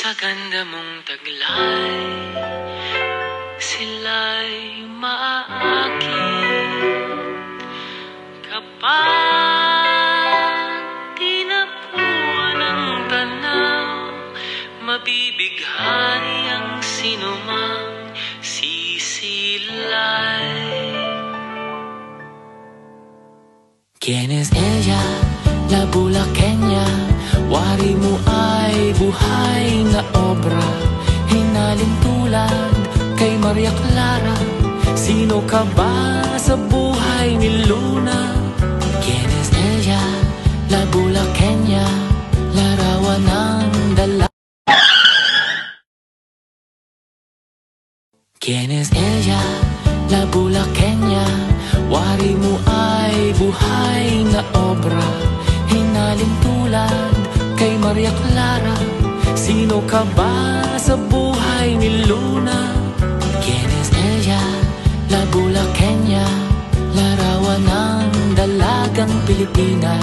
Sa ganda mong taglay, sila'y maaakit kapag tinapuan ng tanaw. Mabibighani ang sinumang sisilay. ¿Quién es ella? La bulaqueña. Wari mo ay buhay na obra, hinalin tulad kay Maria Clara. Sino ka ba sa buhay ni Luna? ¿Quién es ella? La bulaqueña, larawan ng dala. ¿Quién es ella? La bulaqueña. Wari mo ay buhay na obra, hinalin tulad kay Maria Clara. Sino ka ba sa buhay ni Luna? ¿Quién es ella? La bulaqueña, larawan ng dalagang Pilipina.